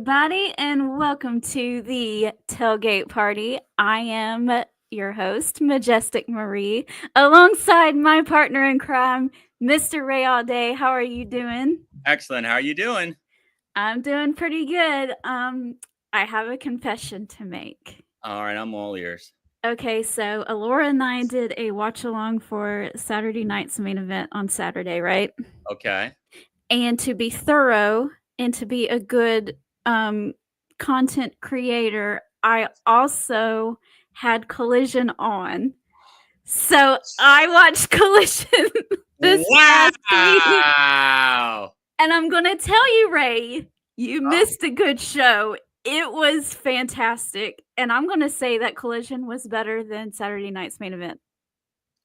everybody, and welcome to the Tailgate Party. I am your host, Majestic Marie, alongside my partner in crime, Mr. Ray All Day. How are you doing? Excellent. How are you doing? I'm doing pretty good. I have a confession to make. All right, I'm all ears. Okay, so Alora and I did a watch along for Saturday night's main event on Saturday, right? Okay. And to be thorough and to be a good content creator, I also had Collision on. So I watched Collision this past week. Wow. And I'm going to tell you, Ray, you missed a good show. It was fantastic. And I'm going to say that Collision was better than Saturday night's main event.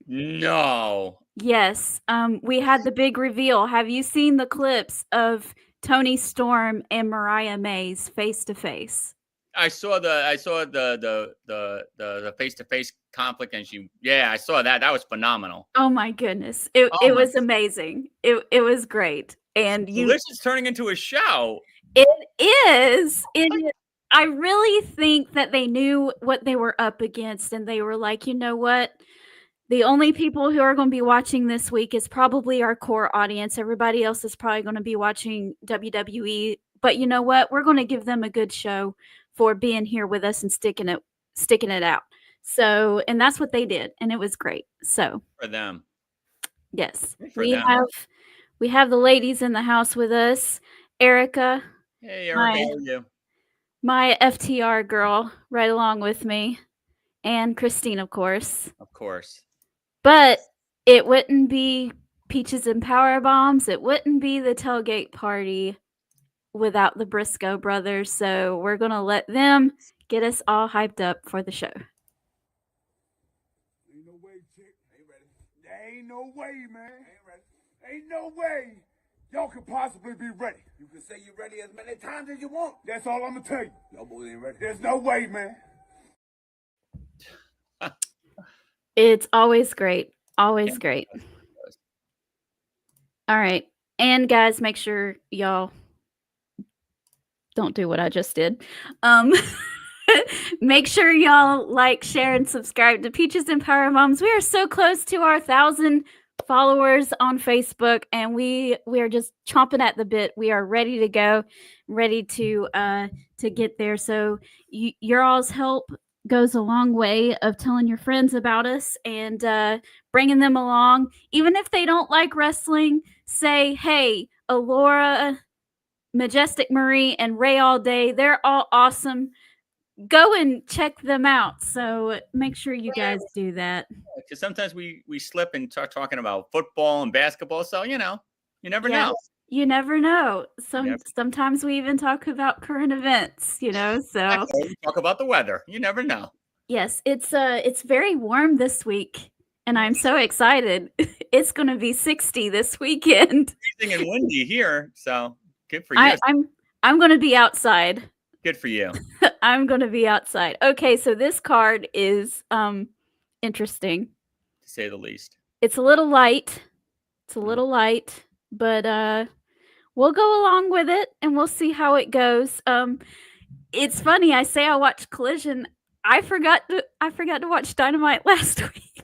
No. Yes. We had the big reveal. Have you seen the clips of Tony Storm and Mariah Mays face to face? I saw the face-to-face conflict, and I saw that. That was phenomenal. Oh my goodness. It was amazing. It was great. And this is turning into a show. It is. I really think that they knew what they were up against, and they were like, you know what? The only people who are going to be watching this week is probably our core audience. Everybody else is probably going to be watching WWE. But you know what? We're going to give them a good show for being here with us and sticking it out. So, and that's what they did, and it was great. So for them, yes, we have the ladies in the house with us. Erica. Hey, Erica, how are you? My FTR girl, right along with me, and Christine, of course. Of course. But it wouldn't be Peaches and Power Bombs. It wouldn't be the Tailgate Party without the Briscoe brothers. So we're going to let them get us all hyped up for the show. Ain't no way, chick. Ain't ready. There ain't no way, man. Ain't ready. Ain't no way y'all could possibly be ready. You can say you're ready as many times as you want. That's all I'm going to tell you. Y'all boys ain't ready. There's no way, man. It's always great. Always great. All right. And guys, make sure y'all don't do what I just did. Make sure y'all like, share, and subscribe to Peaches and Power Moms. We are so close to our 1,000 followers on Facebook, and we are just chomping at the bit. We are ready to go, ready to get there. So your all's help goes a long way of telling your friends about us and bringing them along. Even if they don't like wrestling, say, hey, Alora, Majestic Marie, and Ray All Day, they're all awesome. Go and check them out. So make sure you guys do that. Because sometimes we slip and start talking about football and basketball. So, you never know. You never know. Sometimes we even talk about current events, so we talk about the weather. You never know. Yes, it's very warm this week, and I'm so excited. It's going to be 60 this weekend. Freezing and windy here, so good for you. I'm going to be outside. Good for you. I'm going to be outside. Okay, so this card is interesting, to say the least. It's a little light. But we'll go along with it, and we'll see how it goes. It's funny. I say I watched Collision. I forgot to watch Dynamite last week.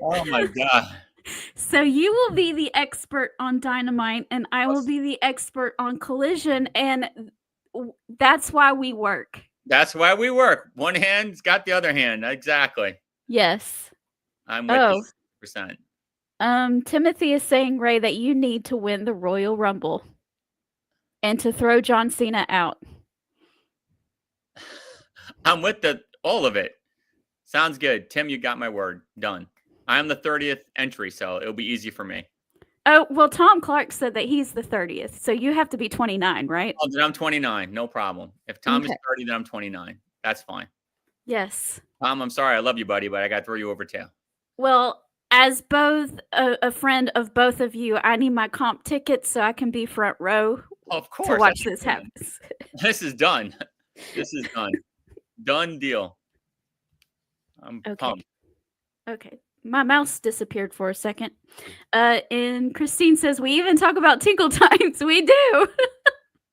Oh my God. So you will be the expert on Dynamite, and I will be the expert on Collision, and that's why we work. That's why we work. One hand's got the other hand. Exactly. Yes. I'm with you 100%. Timothy is saying, Ray, that you need to win the Royal Rumble and to throw John Cena out. I'm with all of it. Sounds good. Tim, you got my word. Done. I'm the 30th entry, so it'll be easy for me. Oh, well, Tom Clark said that he's the 30th, so you have to be 29, right? Oh, then I'm 29. No problem. If Tom is 30, then I'm 29. That's fine. Yes. Tom, I'm sorry. I love you, buddy, but I got to throw you over too. Well, as both a friend of both of you, I need my comp tickets so I can be front row of course, to watch this happen. This is done. This is done. Done deal. I'm pumped. Okay. My mouse disappeared for a second. And Christine says, we even talk about tinkle times. We do.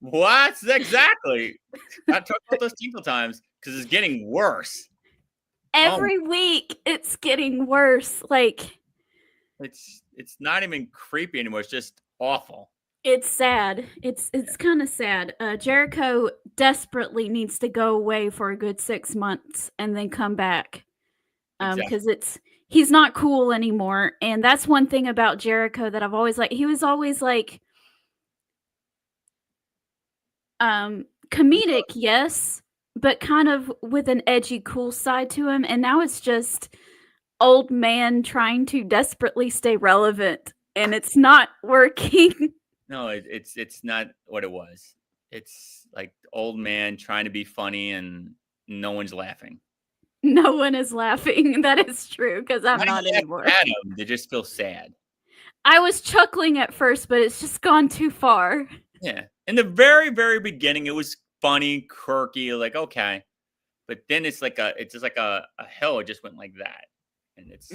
What? Exactly. I talk about those tinkle times because it's getting worse. Every week it's getting worse. Like, it's not even creepy anymore. It's just awful. it's sad. It's kind of sad. Jericho desperately needs to go away for a good 6 months and then come back. Because he's not cool anymore. And that's one thing about Jericho that I've always liked. He was always like comedic, yes, but kind of with an edgy, cool side to him. And now it's just old man trying to desperately stay relevant, and it's not working. No, it's not what it was. It's like old man trying to be funny and no one's laughing. No one is laughing. That is true, because I'm not anymore. They just feel sad. I was chuckling at first, but it's just gone too far. Yeah. In the very, very beginning, it was funny, quirky, like, okay. But then it's just like a hill. It just went like that. And it's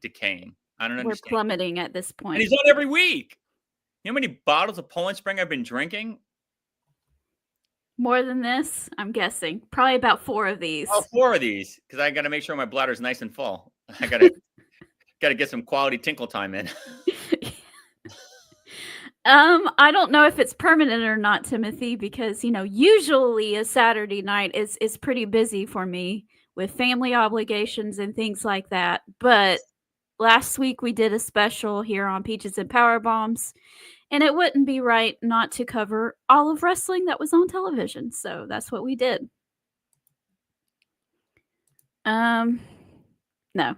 decaying. I don't understand. We're plummeting at this point. And he's on every week. You know how many bottles of Poland Spring I've been drinking? More than this, I'm guessing. Probably about 4 of these. Oh, 4 of these. Because I got to make sure my bladder's nice and full. I got to get some quality tinkle time in. I don't know if it's permanent or not, Timothy, because, usually a Saturday night is pretty busy for me with family obligations and things like that. But last week we did a special here on Peaches and Power Bombs, and it wouldn't be right not to cover all of wrestling that was on television. So that's what we did. No. No.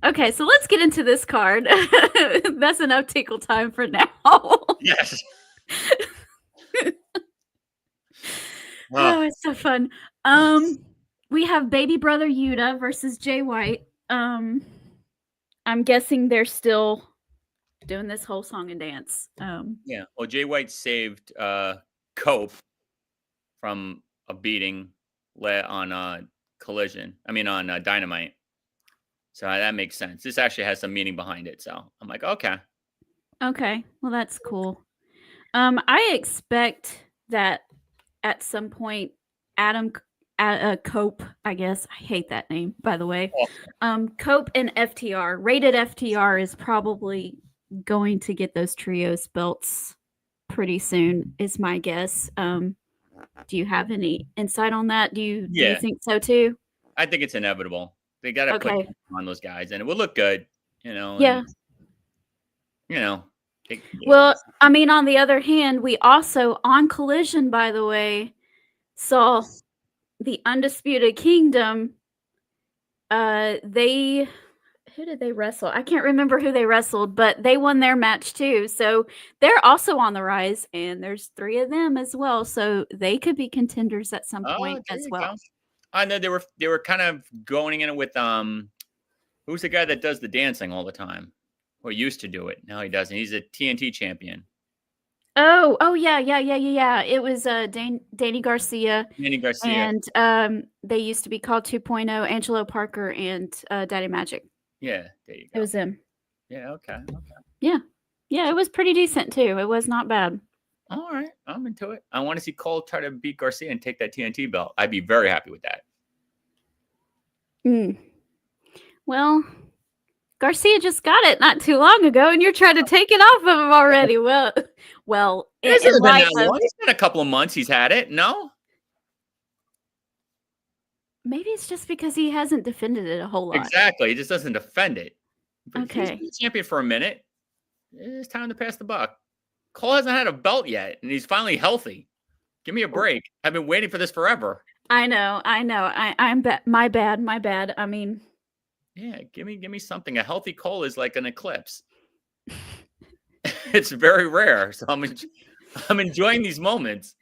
Okay, so let's get into this card. That's enough tinkle time for now. Yes. Oh, it's so fun. We have baby brother Yuta versus Jay White. I'm guessing they're still doing this whole song and dance. Yeah. Well, Jay White saved Cope from a beating on Collision. I mean, on Dynamite. So that makes sense. This actually has some meaning behind it. So I'm like, okay. Okay. Well, that's cool. I expect that at some point, Cope, I guess. I hate that name, by the way. Cope and FTR, rated FTR, is probably going to get those trios belts pretty soon, is my guess. Do you have any insight on that? Do you think so too? I think it's inevitable. They got to put on those guys, and it would look good, Yeah. And, well, I mean, on the other hand, we also, on Collision, by the way, saw the Undisputed Kingdom. Who did they wrestle? I can't remember who they wrestled, but they won their match too. So they're also on the rise, and there's 3 of them as well. So they could be contenders at some point as well. I know they were kind of going in it with who's the guy that does the dancing all the time? Or used to do it. Now he doesn't. He's a TNT champion. Oh yeah. It was Danny Garcia. And they used to be called 2.0, Angelo Parker and Daddy Magic. Yeah, there you go. It was him. Yeah, okay. Yeah, it was pretty decent too. It was not bad. All right, I'm into it. I want to see Cole try to beat Garcia and take that TNT belt. I'd be very happy with that. Well, Garcia just got it not too long ago, and you're trying to take it off of him already. Well, it's been a couple of months he's had it. No, maybe it's just because he hasn't defended it a whole lot. Exactly, he just doesn't defend it. But okay, he's been champion for a minute. It's time to pass the buck. Cole hasn't had a belt yet, and he's finally healthy. Give me a break. I've been waiting for this forever. I know. I'm my bad. I mean, yeah, give me something. A healthy Cole is like an eclipse. It's very rare, so I'm enjoying these moments.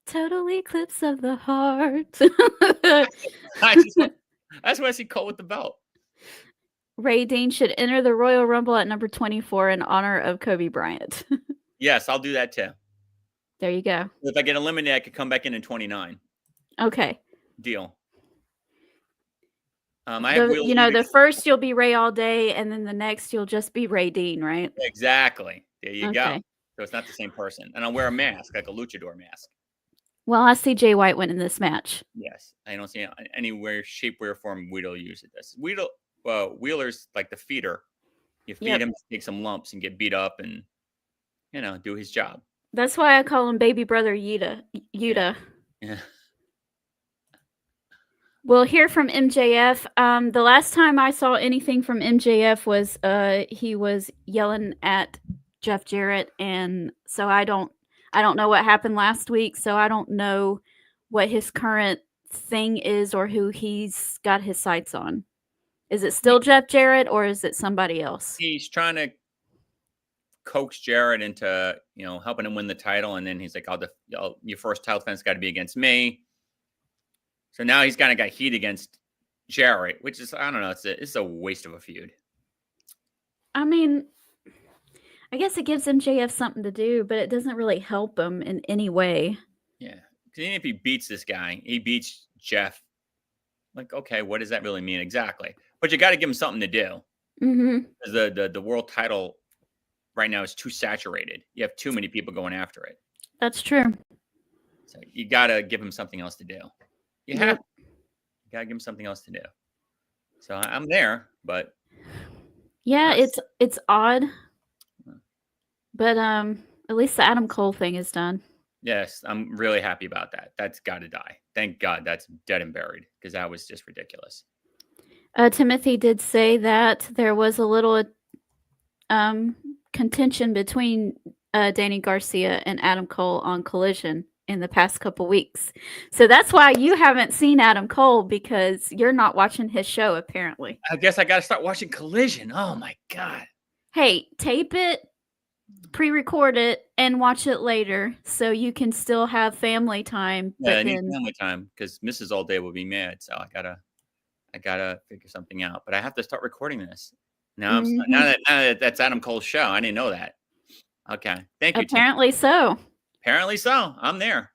Total eclipse of the heart. That's why I see Cole with the belt. Ray Dean should enter the Royal Rumble at number 24 in honor of Kobe Bryant. Yes, I'll do that too. There you go. If I get eliminated, I could come back in 29. Okay. Deal. I have Wheeler The first you'll be Ray all day, and then the next you'll just be Ray Dean, right? Exactly. There you go. Okay. So it's not the same person. And I'll wear a mask, like a luchador mask. Well, I see Jay White winning this match. Yes. I don't see anywhere, shape, way, or form Wheeler uses this. Wheeler's like the feeder. You feed him, take some lumps, and get beat up and, do his job. That's why I call him baby brother Yuta. Yeah. We'll hear from MJF. The last time I saw anything from MJF was he was yelling at Jeff Jarrett, and so I don't know what happened last week, so I don't know what his current thing is or who he's got his sights on. Is it still Jeff Jarrett or is it somebody else? He's trying to coax Jarrett into, helping him win the title, and then he's like, your first title defense got to be against me. So now he's kind of got heat against Jarrett, which is, I don't know, it's a waste of a feud. I mean, I guess it gives MJF something to do, but it doesn't really help him in any way. Yeah. Because even if he beats this guy, he beats Jeff. Like, okay, what does that really mean exactly? But you got to give him something to do. Mm-hmm. The world title right now is too saturated. You have too many people going after it. That's true. So you got to give him something else to do. You got to give him something else to do. So I'm there, but yeah, it's odd. But at least the Adam Cole thing is done. Yes, I'm really happy about that. That's got to die. Thank God that's dead and buried, because that was just ridiculous. Timothy did say that there was a little contention between Danny Garcia and Adam Cole on Collision in the past couple weeks. So that's why you haven't seen Adam Cole, because you're not watching his show, apparently. I guess I got to start watching Collision. Oh, my God. Hey, tape it, pre-record it, and watch it later so you can still have family time. Yeah, I need family time, because Mrs. All Day will be mad. So I gotta figure something out. But I have to start recording this. Now, now that that's Adam Cole's show. I didn't know that. Okay. Thank you. Apparently so. Apparently so. I'm there.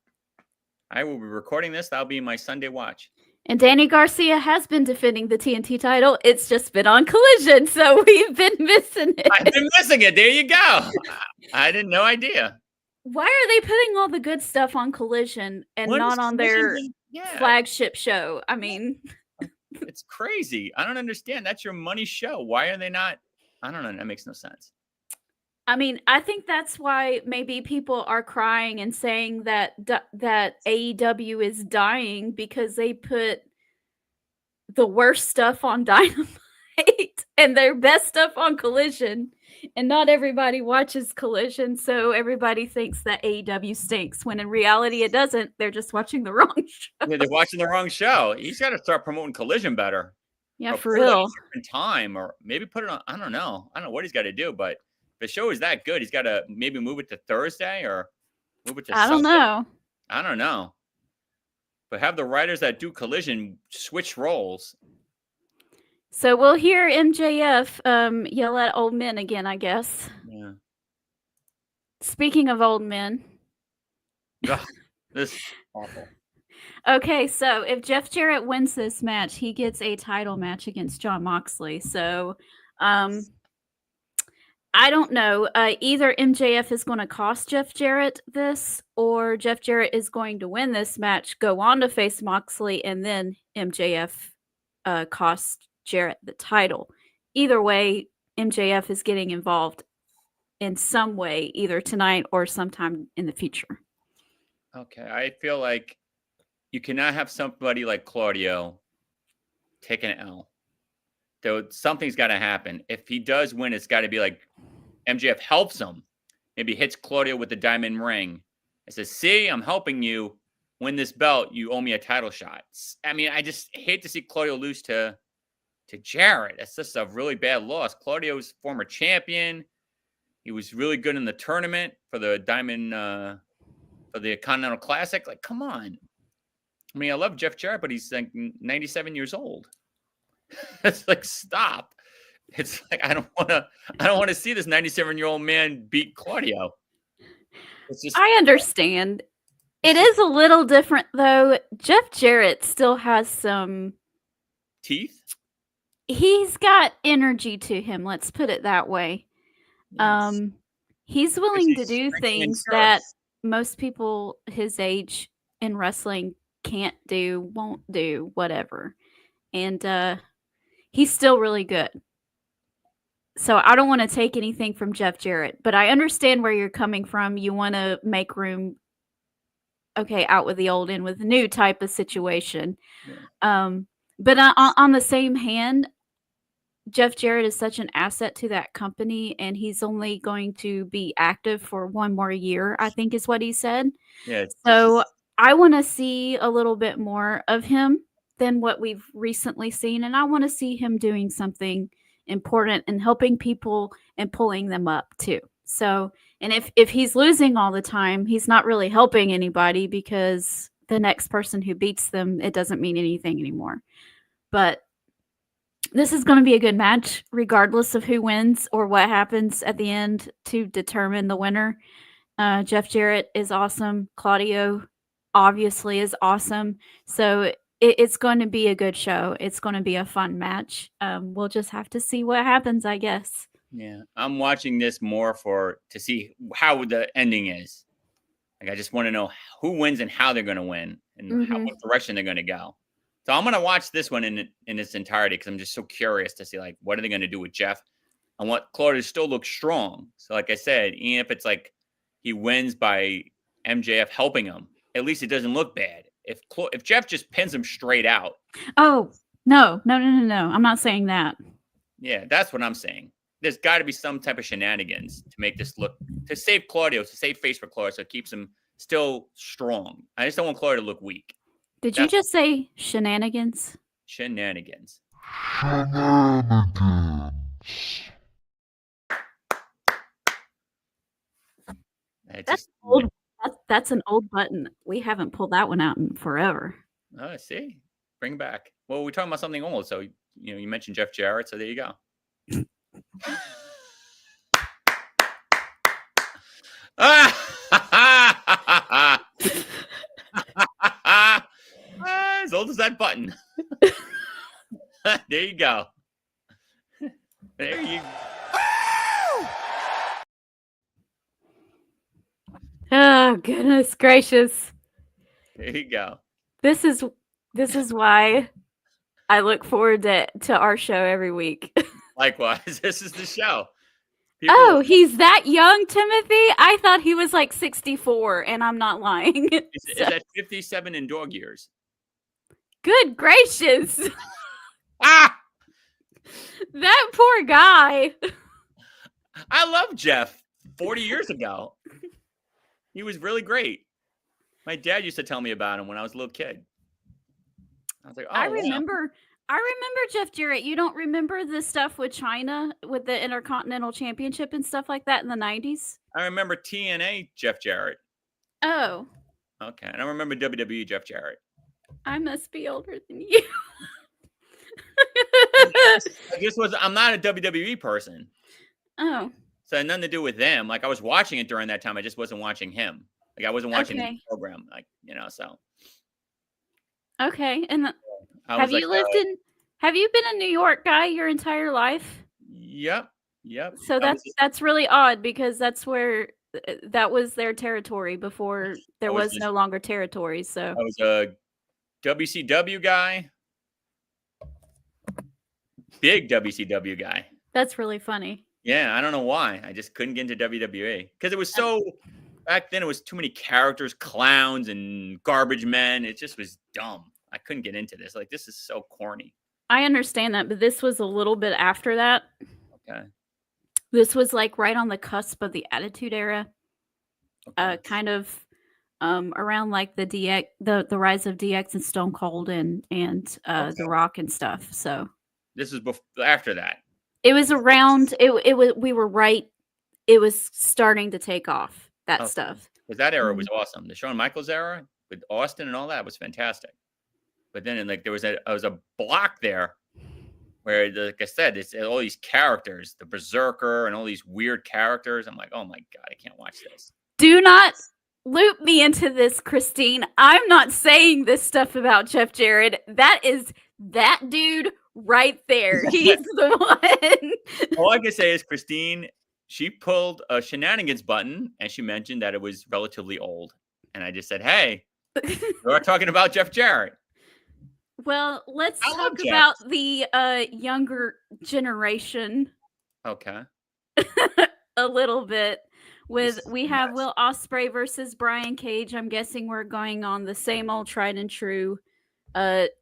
I will be recording this. That'll be my Sunday watch. And Danny Garcia has been defending the TNT title. It's just been on Collision, so we've been missing it. I've been missing it. There you go. I had no idea. Why are they putting all the good stuff on Collision and not on their flagship show? I mean, it's crazy. I don't understand. That's your money show. Why are they not? I don't know. That makes no sense. I mean, I think that's why maybe people are crying and saying that AEW is dying, because they put the worst stuff on Dynamite and their best stuff on Collision, and not everybody watches Collision, so everybody thinks that AEW stinks, when in reality it doesn't. They're just watching the wrong show. Yeah, they're watching the wrong show. He's got to start promoting Collision better. Yeah, for real. In time, or maybe put it on. I don't know what he's got to do, but if the show is that good, he's got to maybe move it to Thursday or move it to Sunday. I don't know. But have the writers that do Collision switch roles. So we'll hear MJF yell at old men again, I guess. Yeah. Speaking of old men. Ugh, this is awful. Okay, so if Jeff Jarrett wins this match, he gets a title match against Jon Moxley. So I don't know. Either MJF is going to cost Jeff Jarrett this, or Jeff Jarrett is going to win this match, go on to face Moxley, and then MJF costs Jarrett the title. Either way, MJF is getting involved in some way, either tonight or sometime in the future. Okay, I feel like you cannot have somebody like Claudio take an L. So something's got to happen. If he does win, it's got to be like MJF helps him. Maybe hits Claudio with the diamond ring. It says, see, I'm helping you win this belt. You owe me a title shot. I mean, I just hate to see Claudio lose to Jarrett. That's just a really bad loss. Claudio's former champion. He was really good in the tournament for the Diamond, for the Continental Classic. Like, come on. I mean, I love Jeff Jarrett, but he's like 97 years old. It's like, stop. It's like, I don't want to see this 97-year-old man beat Claudio. It's just, I understand. It is a little different, though. Jeff Jarrett still has some teeth. he's got energy to him. Let's put it that way. Yes. He's willing to He's do strengthening things serve. that most people his age in wrestling can't do, won't do, whatever. And he's still really good. So I don't want to take anything from Jeff Jarrett, but I understand where you're coming from. You want to make room, okay, out with the old, in with the new type of situation. Yeah. But on the same hand, Jeff Jarrett is such an asset to that company, and he's only going to be active for 1 more year, I think is what he said. Yeah. So I want to see a little bit more of him than what we've recently seen, and I want to see him doing something important and helping people and pulling them up too. So, and if he's losing all the time, he's not really helping anybody, because the next person who beats them, it doesn't mean anything anymore. But this is going to be a good match, regardless of who wins or what happens at the end to determine the winner. Jeff Jarrett is awesome. Claudio obviously is awesome. So it's going to be a good show. It's going to be a fun match. We'll just have to see what happens, I guess. Yeah, I'm watching this more to see how the ending is. Like, I just want to know who wins and how they're going to win, and what direction they're going to go. So I'm going to watch this one in its entirety, because I'm just so curious to see, like, what are they going to do with Jeff. I want Claudio to still look strong. So like I said, even if it's like he wins by MJF helping him, at least it doesn't look bad. If Jeff just pins him straight out. Oh, no. I'm not saying that. Yeah, that's what I'm saying. There's got to be some type of shenanigans to make this look, to save Claudio, to save face for Claudio, so it keeps him still strong. I just don't want Claudio to look weak. Did you just say shenanigans? Shenanigans. That's an old button. We haven't pulled that one out in forever. Oh, see? Bring it back. Well, we're talking about something old, so you mentioned Jeff Jarrett, so there you go. As old as that button. There you go. There you go. Oh, goodness gracious. There you go. This is why I look forward to our show every week. Likewise, this is the show. He's that young, Timothy? I thought he was like 64, and I'm not lying. Is that 57 in dog years? Good gracious. Ah! That poor guy. I love Jeff 40 years ago. He was really great. My dad used to tell me about him when I was a little kid. I was like, oh, I remember Jeff Jarrett. You don't remember the stuff with China, with the Intercontinental Championship and stuff like that in the 90s? I remember TNA Jeff Jarrett. Oh. Okay. I don't remember WWE Jeff Jarrett. I must be older than you. I'm not a WWE person. Oh. So it had nothing to do with them. Like, I was watching it during that time. I just wasn't watching him. Like, I wasn't watching the program. Like, so. Okay. And have you been a New York guy your entire life? Yep. So that's really odd, because that's where that was their territory before there was no longer territory. So I was a WCW guy. Big WCW guy. That's really funny. Yeah, I don't know why. I just couldn't get into WWE because it was so. Back then, it was too many characters, clowns, and garbage men. It just was dumb. I couldn't get into this. Like, this is so corny. I understand that, but this was a little bit after that. Okay. This was like right on the cusp of the Attitude Era. Okay. Kind of around like the DX, the rise of DX and Stone Cold and The Rock and stuff. So this is after that. It was around. It was. We were right. It was starting to take off. That stuff. Because that era was awesome. The Shawn Michaels era with Austin and all that was fantastic. But then, like, there was a block there where, like I said, it's all these characters, the Berserker and all these weird characters. I'm like, oh my God, I can't watch this. Do not loop me into this, Christine. I'm not saying this stuff about Jeff Jarrett. That dude right there. He's the one. All I can say is Christine, she pulled a shenanigans button and she mentioned that it was relatively old. And I just said, hey, we're talking about Jeff Jarrett. Well, let's I love talk Jeff. about the younger generation Okay. a little bit. This is We have nuts. Will Ospreay versus Brian Cage. I'm guessing we're going on the same old tried and true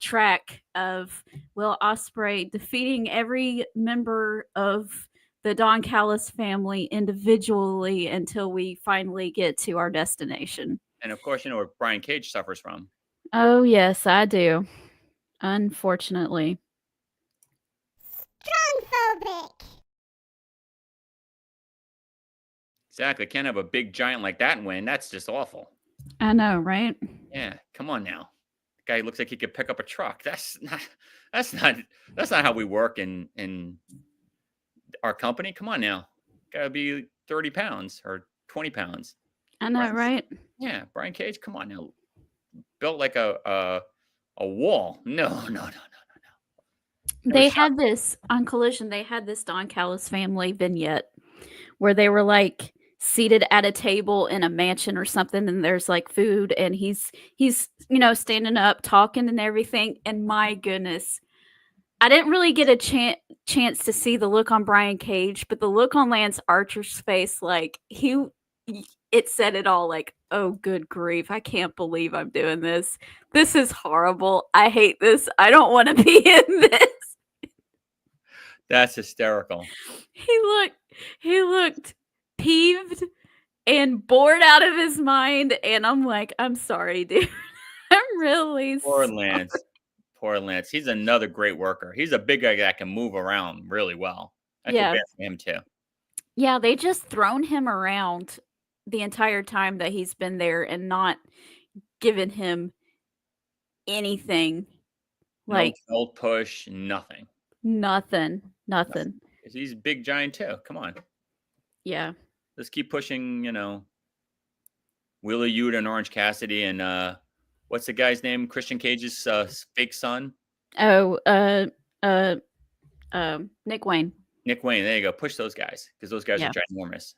track of Will Ospreay defeating every member of the Don Callis family individually until we finally get to our destination. And of course, you know what Brian Cage suffers from. Oh, yes, I do. Unfortunately. Strong-phobic. Exactly. Can't have a big giant like that and win. That's just awful. I know, right? Yeah. Come on now. The guy looks like he could pick up a truck. That's not how we work in our company. Come on now. Gotta be 30 pounds or 20 pounds. I know, right? Yeah. Brian Cage, come on now. Built like a wall. No. They had this on Collision. They had this Don Callis family vignette where they were like seated at a table in a mansion or something, and there's like food, and he's standing up talking and everything. And my goodness, I didn't really get a chance to see the look on Brian Cage, but the look on Lance Archer's face, like it said it all. Like, oh, good grief, I can't believe I'm doing this. This is horrible. I hate this. I don't want to be in this. That's hysterical. He looked peeved and bored out of his mind, and I'm like, I'm sorry, dude. I'm really Poor sorry. Lance. Poor Lance. He's another great worker. He's a big guy that can move around really well. I feel Yeah. bad for him too. Yeah, they just thrown him around the entire time that he's been there and not given him anything. Like No old push, nothing. nothing. 'Cause he's a big giant too. Come on. Yeah. Let's keep pushing, Willie Yuta and Orange Cassidy and what's the guy's name? Christian Cage's fake son? Oh, Nick Wayne. Nick Wayne. There you go. Push those guys because those guys Yeah. are ginormous.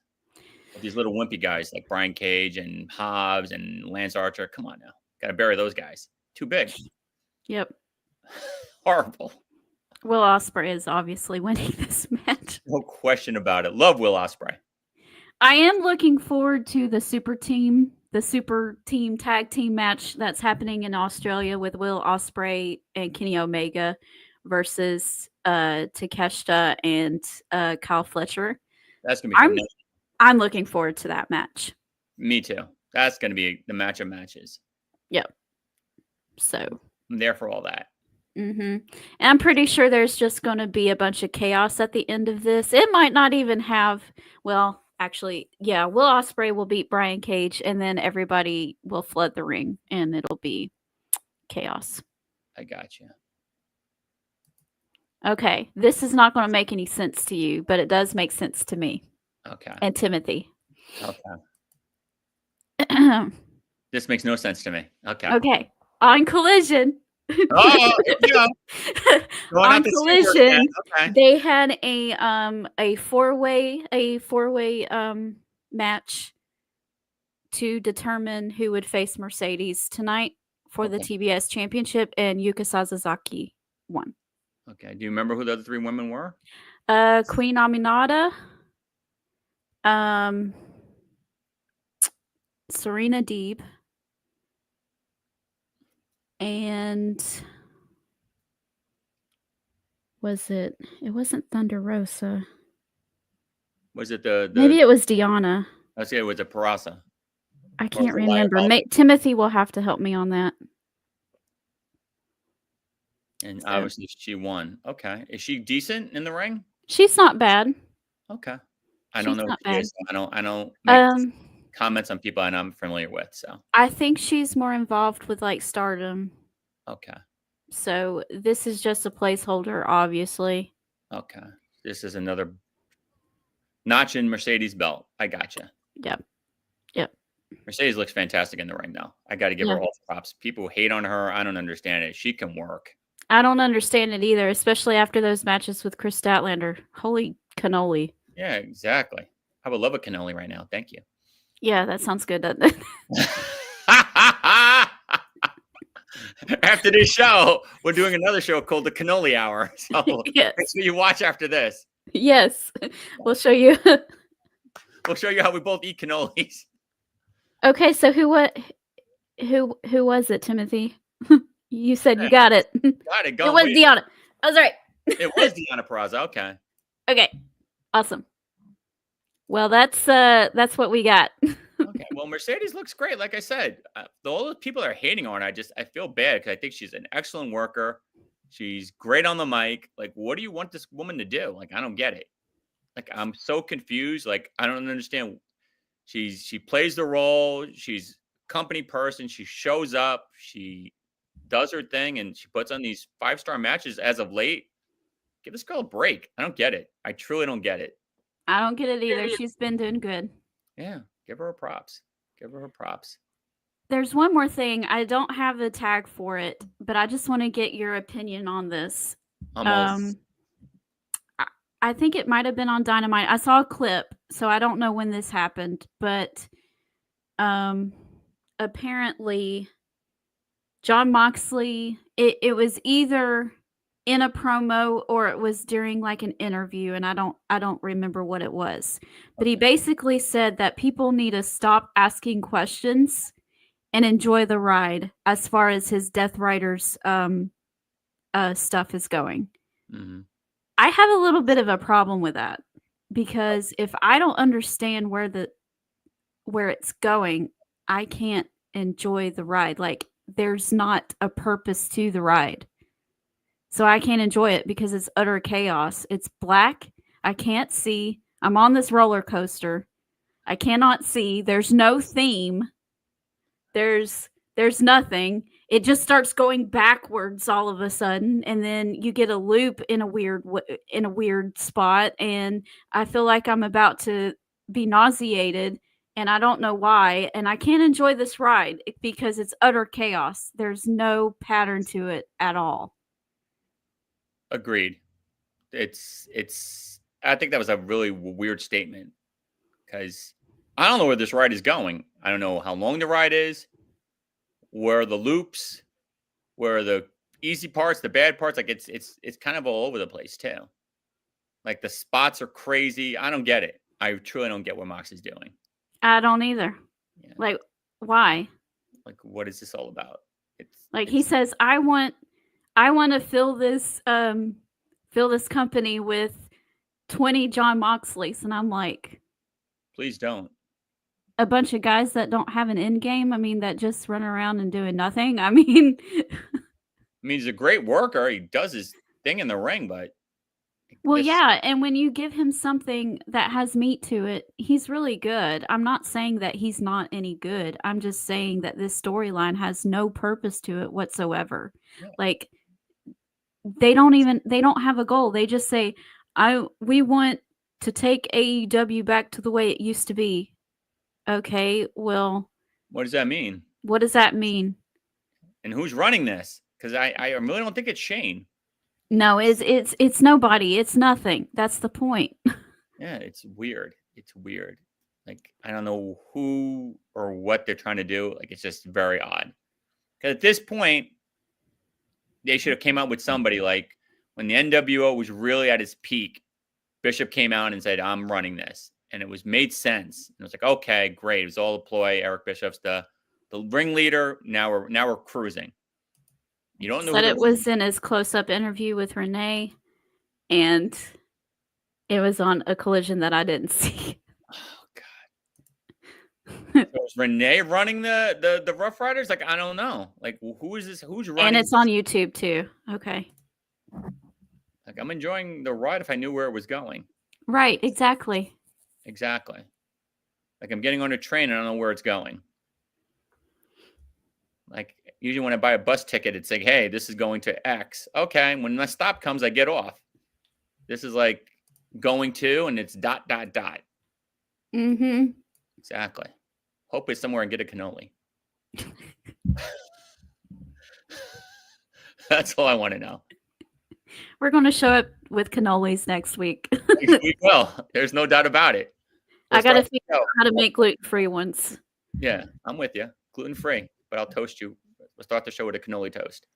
But these little wimpy guys like Brian Cage and Hobbs and Lance Archer. Come on now. Got to bury those guys. Too big. Yep. Horrible. Will Ospreay is obviously winning this match. No question about it. Love Will Ospreay. I am looking forward to the super team tag team match that's happening in Australia with Will Ospreay and Kenny Omega versus Takeshita and Kyle Fletcher. That's gonna be fun. I'm looking forward to that match. Me too. That's gonna be the match of matches. Yep. So I'm there for all that. and I'm pretty sure there's just going to be a bunch of chaos at the end of this. It might not even have, well, actually, yeah, Will Ospreay will beat Brian Cage, and then everybody will flood the ring, and it'll be chaos. I got you. Okay, this is not going to make any sense to you, but it does make sense to me. Okay. And Timothy. Okay. This makes no sense to me. Okay. Okay. On Collision. Oh, yeah. On Collision, okay. they had a four-way match to determine who would face Mercedes tonight for the TBS championship, and Yuka Sasaki won. Okay. Do you remember who the other three women were? Queen Aminata, Serena Deeb, and it wasn't Thunder Rosa. Was it the Maybe it was Deanna. Let's say it was a Parasa. I can't remember. Timothy will have to help me on that. And obviously she won. Okay. Is she decent in the ring? She's not bad. Okay. I don't know. Not bad. I don't make comments on people I'm not familiar with. So I think she's more involved with like Stardom. Okay. So this is just a placeholder, obviously. Okay. This is another notch in Mercedes' belt. I gotcha. Yep. Mercedes looks fantastic in the ring, though. I got to give her all the props. People hate on her. I don't understand it. She can work. I don't understand it either, especially after those matches with Chris Statlander. Holy cannoli. Yeah, exactly. I would love a cannoli right now. Thank you. Yeah, that sounds good, doesn't it? After this show, we're doing another show called the Cannoli Hour. So Yes. make sure you watch after this. Yes. We'll show you. We'll show you how we both eat cannolis. Okay, so who was it, Timothy? You said you got it. Got it. It was Deanna. I was right. It was Deanna Peraza. Okay. Okay. Awesome. Well, that's what we got. Okay. Well, Mercedes looks great. Like I said, all the people are hating on her. I feel bad because I think she's an excellent worker. She's great on the mic. Like, what do you want this woman to do? Like, I don't get it. Like, I'm so confused. Like, I don't understand. She plays the role. She's a company person. She shows up. She does her thing, and she puts on these 5-star matches as of late. Give this girl a break. I don't get it. I truly don't get it. I don't get it either. She's been doing good. Yeah. Give her her props. Give her her props. There's one more thing. I don't have the tag for it, but I just want to get your opinion on this. Almost. I think it might have been on Dynamite. I saw a clip, so I don't know when this happened, but apparently Jon Moxley, it was either in a promo or it was during like an interview, and I don't remember what it was. But he basically said that people need to stop asking questions and enjoy the ride as far as his Death Riders stuff is going. Mm-hmm. I have a little bit of a problem with that because if I don't understand where it's going, I can't enjoy the ride. Like, there's not a purpose to the ride. So I can't enjoy it because it's utter chaos. It's black. I can't see. I'm on this roller coaster. I cannot see. There's no theme. There's nothing. It just starts going backwards all of a sudden, and then you get a loop in a weird spot, and I feel like I'm about to be nauseated, and I don't know why, and I can't enjoy this ride because it's utter chaos. There's no pattern to it at all. Agreed. It's I think that was a really weird statement because I don't know where this ride is going. I don't know how long the ride is, where are the loops, where are the easy parts, the bad parts. Like it's kind of all over the place too. Like the spots are crazy. I don't get it. I truly don't get what Mox is doing. I don't either. Yeah. Like, why? Like, what is this all about? He says, I want to fill this company with 20 Jon Moxleys, and I'm like, please don't. A bunch of guys that don't have an end game. I mean, that just run around and doing nothing. I mean, he's a great worker. He does his thing in the ring, but well, yeah. And when you give him something that has meat to it, he's really good. I'm not saying that he's not any good. I'm just saying that this storyline has no purpose to it whatsoever. Yeah. Like, they don't have a goal. They just say, we want to take AEW back to the way it used to be. Okay, well, what does that mean? What does that mean? And who's running this? Because I really don't think it's Shane. No, it's nobody. It's nothing. That's the point. Yeah, it's weird. It's weird. Like, I don't know who or what they're trying to do. Like, it's just very odd. Because at this point, they should have came out with somebody like when the NWO was really at its peak. Bishop came out and said, "I'm running this." And it was made sense. And it was like, okay, great. It was all a ploy. Eric Bischoff's the ringleader. Now we're cruising. You don't know. But it was in his close-up interview with Renee, and it was on a collision that I didn't see. Oh God! So is Renee running the Rough Riders? Like, I don't know. Like, who is this? Who's running? And it's on YouTube too. Okay. Like, I'm enjoying the ride if I knew where it was going. Right. Exactly. Exactly. Like, I'm getting on a train and I don't know where it's going. Like, usually when I buy a bus ticket, it's like, hey, this is going to X. Okay, when my stop comes, I get off. This is like going to, and it's ... Mm-hmm. Exactly. Hope it's somewhere and get a cannoli. That's all I want to know. We're going to show up with cannolis next week. We will. There's no doubt about it. I got to figure out how to make gluten-free ones. Yeah, I'm with you. Gluten-free, but I'll toast you. We'll start the show with a cannoli toast.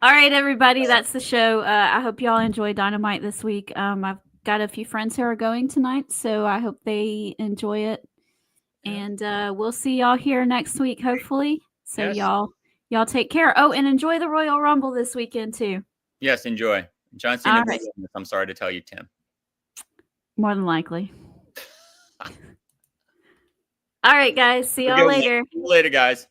All right, everybody, that's the show. I hope y'all enjoy Dynamite this week. I've got a few friends who are going tonight, so I hope they enjoy it. And we'll see y'all here next week, hopefully. So Yes. y'all take care. Oh, and enjoy the Royal Rumble this weekend too. Yes, enjoy. John Cena. Right. I'm sorry to tell you, Tim. More than likely. All right, guys. See y'all later. See you later, guys.